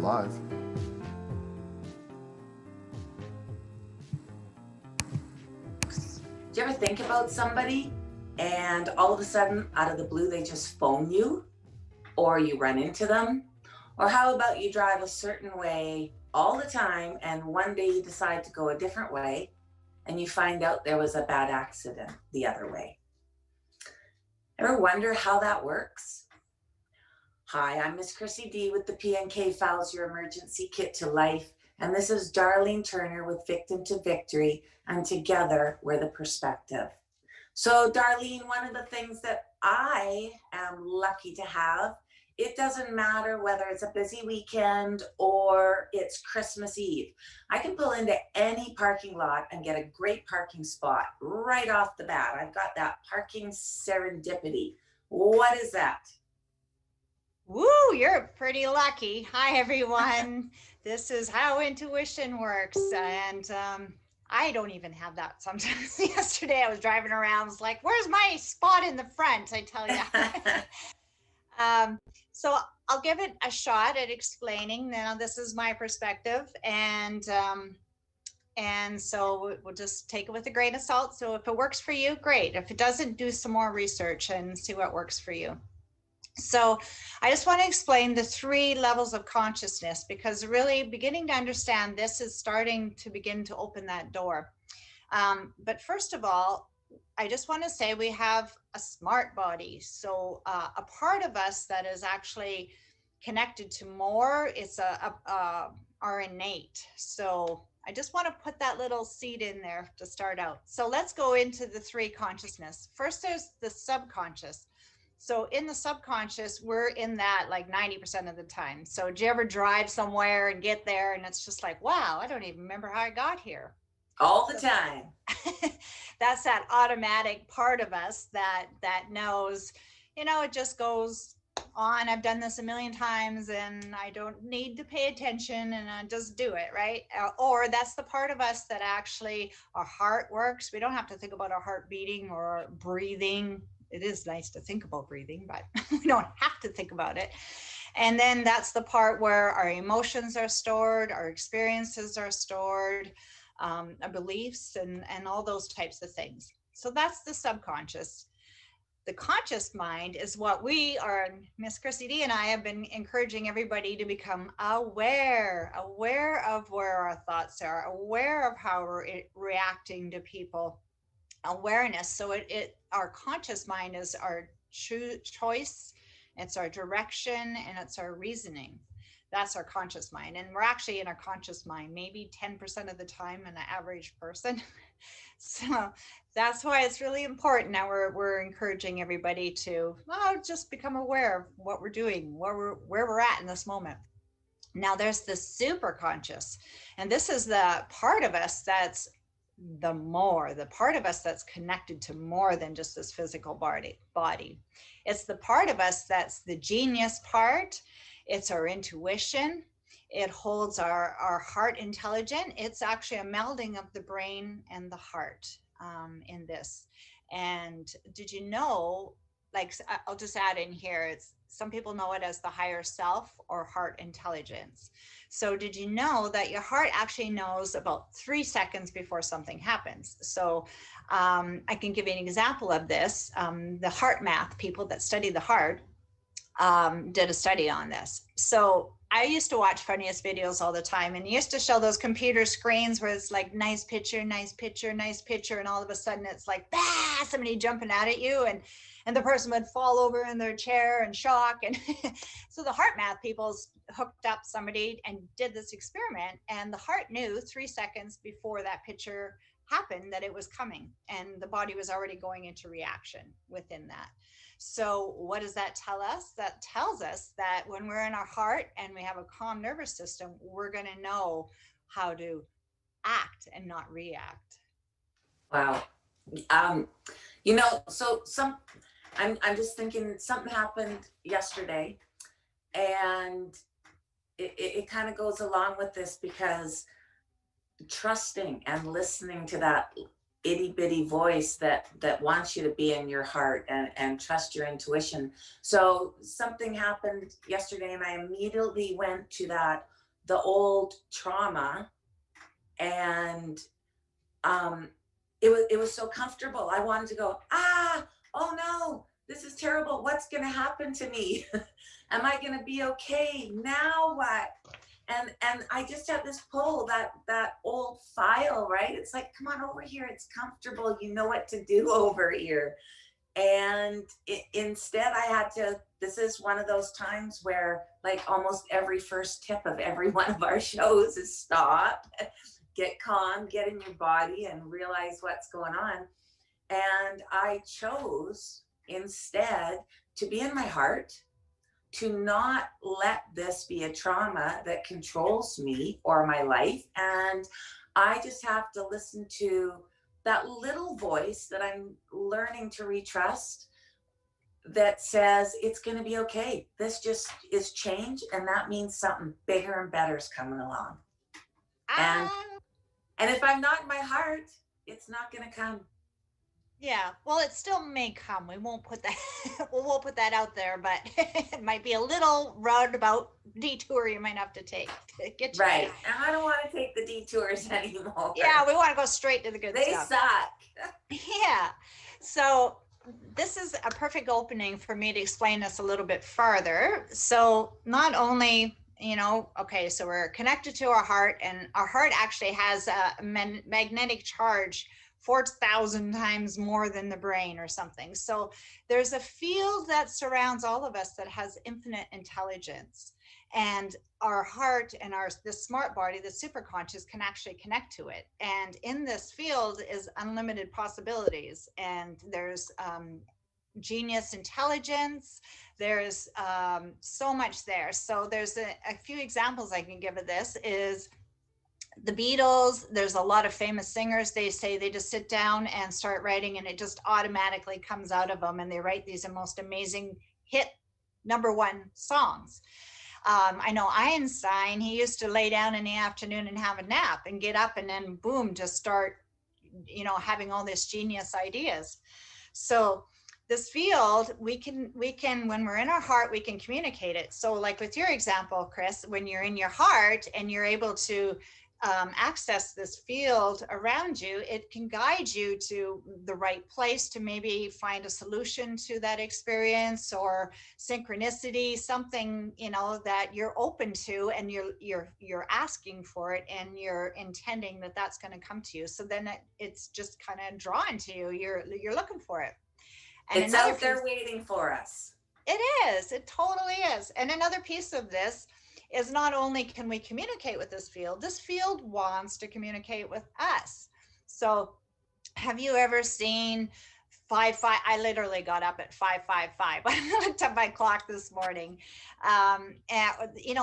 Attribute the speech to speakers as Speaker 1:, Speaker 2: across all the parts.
Speaker 1: live.
Speaker 2: Do you ever think about somebody and all of a sudden, out of the blue, they just phone you, or you run into them? Or how about you drive a certain way all the time and one day you decide to go a different way and you find out there was a bad accident the other way? Ever wonder how that works? Hi, I'm Miss Chrissy D with the PNK Files Your Emergency Kit to Life, and this is Darlene Turner with Victim to Victory, and together we're the perspective. So Darlene, one of the things that I am lucky to have, it doesn't matter whether it's a busy weekend or it's Christmas Eve. I can pull into any parking lot and get a great parking spot right off the bat. I've got that parking serendipity. What is that?
Speaker 3: Woo, you're pretty lucky. Hi, everyone. This is how intuition works. And I don't even have that sometimes. Yesterday I was driving around, I was like, where's my spot in the front? I tell you. So I'll give it a shot at explaining. Now, this is my perspective. And so we'll just take it with a grain of salt. So if it works for you, great. If it doesn't, do some more research and see what works for you. So I just want to explain the 3 levels of consciousness, because really beginning to understand this is starting to begin to open that door. But first of all, I just want to say we have a smart body. So a part of us that is actually connected to more, it's our innate. So I just want to put that little seed in there to start out. So let's go into the 3 consciousness. First, there's the subconscious. So in the subconscious, we're in that like 90% of the time. So do you ever drive somewhere and get there and it's just like, wow, I don't even remember how I got here?
Speaker 2: All the time.
Speaker 3: That's that automatic part of us that knows, it just goes on. I've done this a million times and I don't need to pay attention and I just do it, right? Or that's the part of us that actually our heart works. We don't have to think about our heart beating or breathing. It is nice to think about breathing, but we don't have to think about it. And then that's the part where our emotions are stored, our experiences are stored, our beliefs and all those types of things. So that's the subconscious. The conscious mind is what we are, Miss Chrissy D and I have been encouraging everybody to become aware of where our thoughts are, aware of how we're reacting to people. Awareness. So our conscious mind is our choice, it's our direction, and it's our reasoning. That's our conscious mind. And we're actually in our conscious mind maybe 10% of the time in an average person. So that's why it's really important. Now we're encouraging everybody to just become aware of what we're doing, where we're at in this moment. Now there's the super conscious, and this is the part of us that's the part of us that's connected to more than just this physical body. It's the part of us that's the genius part. It's our intuition. It holds our heart intelligent. It's actually a melding of the brain and the heart in this. And did you know, like, I'll just add in here, some people know it as the higher self or heart intelligence. So did you know that your heart actually knows about 3 seconds before something happens? So I can give you an example of this. The heart math people that study the heart did a study on this. So I used to watch Funniest Videos all the time, and used to show those computer screens where it's like nice picture, nice picture, nice picture, and all of a sudden it's like, somebody jumping out at you, and the person would fall over in their chair in shock. And so the heart math people hooked up somebody and did this experiment, and the heart knew 3 seconds before that picture happened that it was coming, and the body was already going into reaction within that. So what does that tell us? That tells us that when we're in our heart and we have a calm nervous system, we're going to know how to act and not react.
Speaker 2: Wow. So I'm just thinking something happened yesterday, and it kind of goes along with this, because trusting and listening to that itty bitty voice that wants you to be in your heart and trust your intuition. So something happened yesterday and I immediately went to the old trauma, and it was so comfortable. I wanted to go, oh no, this is terrible. What's going to happen to me? Am I going to be okay? Now what? And I just had this pull, that old file, right? It's like, come on over here. It's comfortable. You know what to do over here. And instead I had to, this is one of those times where like almost every first tip of every one of our shows is stop, get calm, get in your body and realize what's going on. And I chose instead to be in my heart, to not let this be a trauma that controls me or my life. And I just have to listen to that little voice that I'm learning to retrust that says it's going to be okay. This just is change, and that means something bigger and better is coming along. And if I'm not in my heart, it's not going to come.
Speaker 3: Yeah, well, it still may come. We won't put that we won't put that out there, but it might be a little roundabout detour you might have to take to get you
Speaker 2: right. And I don't want to take the detours anymore.
Speaker 3: Yeah, we want to go straight to the good stuff.
Speaker 2: They suck.
Speaker 3: Yeah. So this is a perfect opening for me to explain this a little bit further. So not only, okay, so we're connected to our heart, and our heart actually has a magnetic charge 4,000 times more than the brain or something. So there's a field that surrounds all of us that has infinite intelligence, and our heart and the smart body, the superconscious, can actually connect to it. And in this field is unlimited possibilities. And there's genius intelligence. There's so much there. So there's a few examples I can give of this is the Beatles. There's a lot of famous singers. They say they just sit down and start writing, and it just automatically comes out of them. And they write these most amazing hit #1 songs. I know Einstein, he used to lay down in the afternoon and have a nap and get up and then boom, just start, having all this genius ideas. So this field, we can, when we're in our heart, we can communicate it. So like with your example, Chris, when you're in your heart and you're able to access this field around you, it can guide you to the right place to maybe find a solution to that experience, or synchronicity, something that you're open to, and you're asking for it, and you're intending that that's going to come to you. So then it's just kind of drawn to you. You're looking for it. And
Speaker 2: it's out there waiting for us.
Speaker 3: It is. It totally is. And another piece of this is not only can we communicate with this field wants to communicate with us. So have you ever seen 5-5? I literally got up at 5-5-5. I looked at my clock this morning. And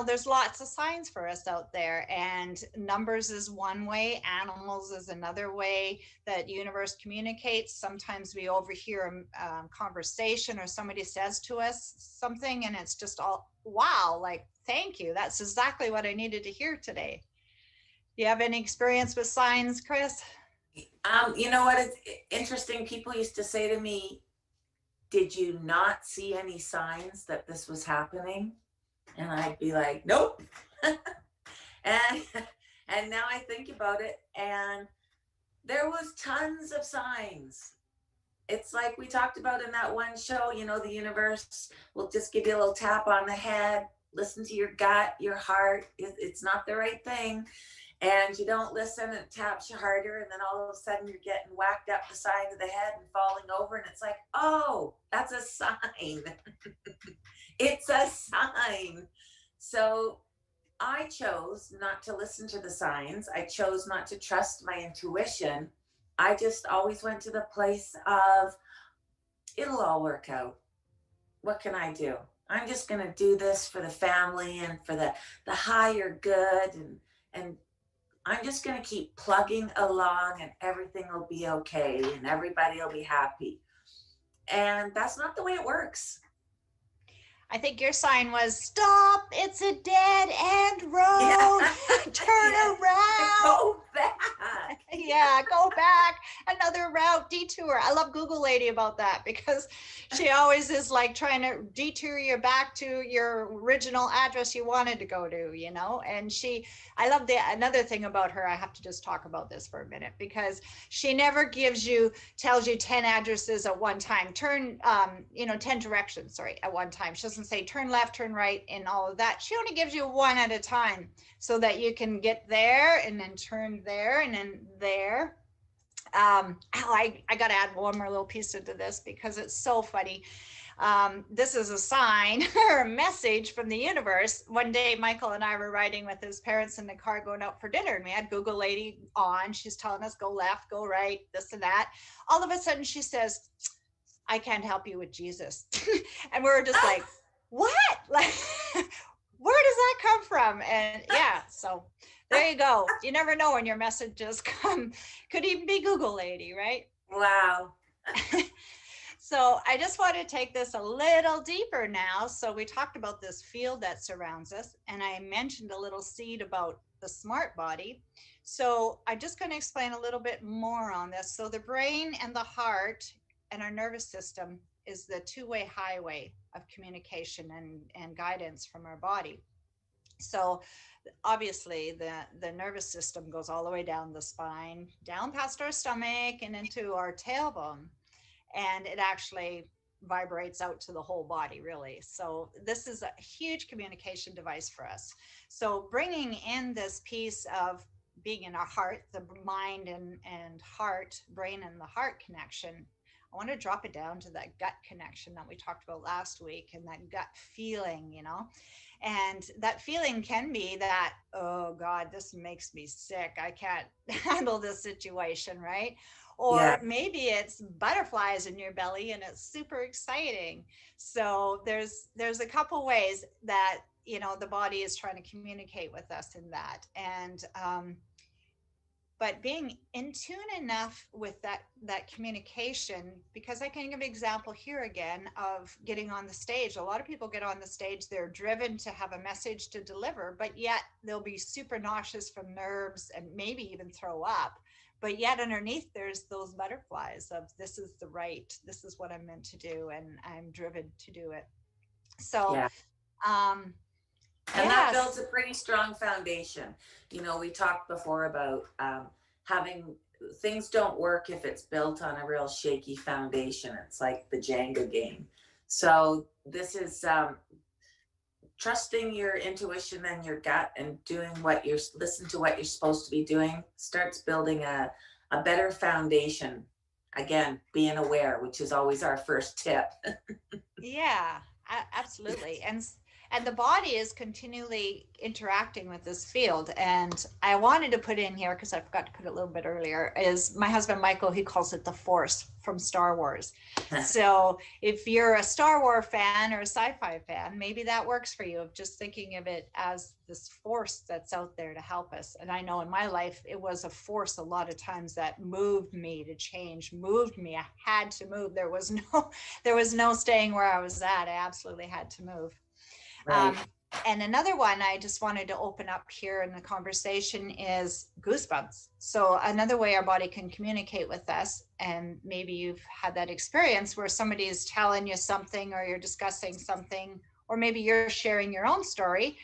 Speaker 3: there's lots of signs for us out there, and numbers is one way, animals is another way that universe communicates. Sometimes we overhear a conversation, or somebody says to us something, and it's just all, wow, like, thank you. That's exactly what I needed to hear today. Do you have any experience with signs, Chris?
Speaker 2: You know what? It's interesting. People used to say to me, did you not see any signs that this was happening? And I'd be like, nope. and now I think about it, and there was tons of signs. It's like we talked about in that one show, the universe will just give you a little tap on the head, listen to your gut, your heart. It's not the right thing. And you don't listen, and it taps you harder, and then all of a sudden you're getting whacked up the side of the head and falling over, and it's like, oh, that's a sign. It's a sign. So I chose not to listen to the signs. I chose not to trust my intuition. I just always went to the place of, it'll all work out. What can I do? I'm just going to do this for the family and for the higher good, and I'm just going to keep plugging along, and everything will be okay, and everybody will be happy. And that's not the way it works.
Speaker 3: I think your sign was, stop, it's a dead end road. Yeah. Turn around.
Speaker 2: Go back.
Speaker 3: Yeah, go back. another route detour. I love Google Lady about that, because she always is like trying to detour you back to your original address you wanted to go to, you know. And I love another thing about her. I have to just talk about this for a minute, because she never tells you 10 addresses at one time, 10 directions, sorry, at one time. She doesn't say turn left, turn right, and all of that. She only gives you one at a time, so that you can get there and then turn there and then there. I got to add one more little piece into this, because it's so funny. This is a sign or a message from the universe. One day, Michael and I were riding with his parents in the car going out for dinner, and we had Google Lady on. She's telling us go left, go right, this and that. All of a sudden, she says, I can't help you with Jesus. And we were just like, what? Like, where does that come from? And yeah, so there you go. You never know when your messages come. Could even be Google Lady, right?
Speaker 2: Wow.
Speaker 3: So I just want to take this a little deeper now. So we talked about this field that surrounds us, and I mentioned a little seed about the smart body. So I'm just going to explain a little bit more on this. So the brain and the heart and our nervous system is the two-way highway of communication and guidance from our body. So obviously the nervous system goes all the way down the spine, down past our stomach and into our tailbone. And it actually vibrates out to the whole body, really. So this is a huge communication device for us. So bringing in this piece of being in our heart, the mind and heart, brain and the heart connection, I want to drop it down to that gut connection that we talked about last week, and that gut feeling, you know. And that feeling can be that, oh God, this makes me sick, I can't handle this situation, right?
Speaker 2: Yeah.
Speaker 3: Or maybe it's butterflies in your belly and it's super exciting. So there's a couple ways that, you know, the body is trying to communicate with us in that. And but being in tune enough with that communication, because I can give an example here again of getting on the stage. A lot of people get on the stage, they're driven to have a message to deliver, but yet they'll be super nauseous from nerves and maybe even throw up. But yet underneath there's those butterflies of this is what I'm meant to do, and I'm driven to do it. So
Speaker 2: Yeah. And that builds
Speaker 3: yes.
Speaker 2: a pretty strong foundation. You know, we talked before about having things don't work if it's built on a real shaky foundation. It's like the Jenga game. So this is trusting your intuition and your gut and doing listen to what you're supposed to be doing starts building a better foundation. Again, being aware, which is always our first tip.
Speaker 3: Yeah, absolutely. And the body is continually interacting with this field. And I wanted to put in here, because I forgot to put it a little bit earlier, is my husband Michael, he calls it the Force from Star Wars. So if you're a Star Wars fan or a sci-fi fan, maybe that works for you, of just thinking of it as this force that's out there to help us. And I know in my life, it was a force a lot of times that moved me to change, moved me. I had to move. There was no staying where I was at. I absolutely had to move.
Speaker 2: Right.
Speaker 3: And another one I just wanted to open up here in the conversation is goosebumps. So another way our body can communicate with us, and maybe you've had that experience where somebody is telling you something, or you're discussing something, or maybe you're sharing your own story,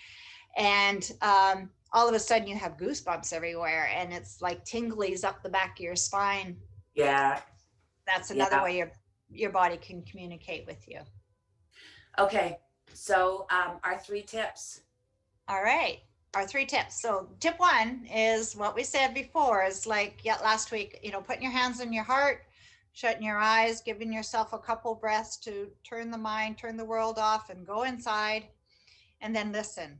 Speaker 3: and all of a sudden you have goosebumps everywhere, and it's like tinglies up the back of your spine.
Speaker 2: Yeah.
Speaker 3: That's another
Speaker 2: Yeah.
Speaker 3: way your body can communicate with you.
Speaker 2: Okay. So our 3 tips.
Speaker 3: All right. Our 3 tips. So tip 1 is what we said before, is like, yeah, last week, you know, putting your hands on your heart, shutting your eyes, giving yourself a couple breaths to turn the mind, turn the world off, and go inside, and then listen.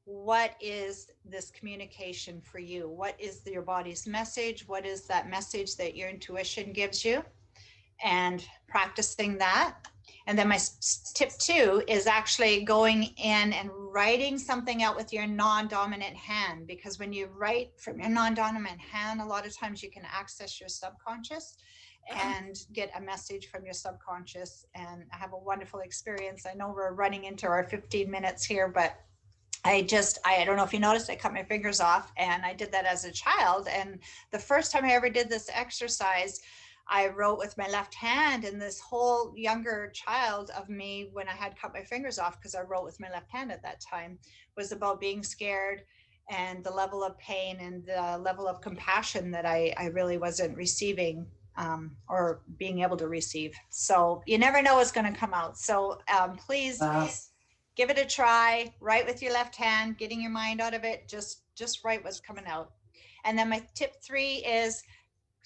Speaker 3: What is this communication for you? What is your body's message? What is that message that your intuition gives you? And practicing that. And then my tip 2 is actually going in and writing something out with your non-dominant hand, because when you write from your non-dominant hand, a lot of times you can access your subconscious and get a message from your subconscious. And I have a wonderful experience. I know we're running into our 15 minutes here, but I don't know if you noticed, I cut my fingers off, and I did that as a child. And the first time I ever did this exercise, I wrote with my left hand, and this whole younger child of me, when I had cut my fingers off, because I wrote with my left hand at that time, was about being scared and the level of pain and the level of compassion that I really wasn't receiving, or being able to receive. So you never know what's going to come out. So please
Speaker 2: Wow.
Speaker 3: give it a try. Write with your left hand, getting your mind out of it. Just write what's coming out. And then my tip 3 is,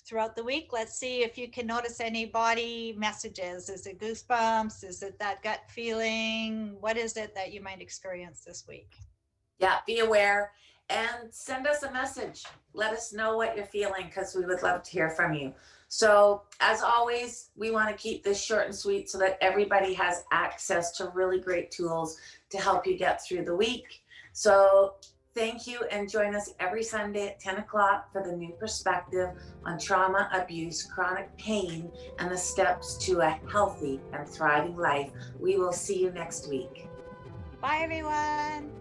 Speaker 3: throughout the week, let's see if you can notice any body messages. Is it goosebumps? Is it that gut feeling? What is it that you might experience this week?
Speaker 2: Yeah, be aware and send us a message. Let us know what you're feeling, because we would love to hear from you. So, as always, we want to keep this short and sweet so that everybody has access to really great tools to help you get through the week. So, thank you, and join us every Sunday at 10 o'clock for the new perspective on trauma, abuse, chronic pain, and the steps to a healthy and thriving life. We will see you next week.
Speaker 3: Bye, everyone.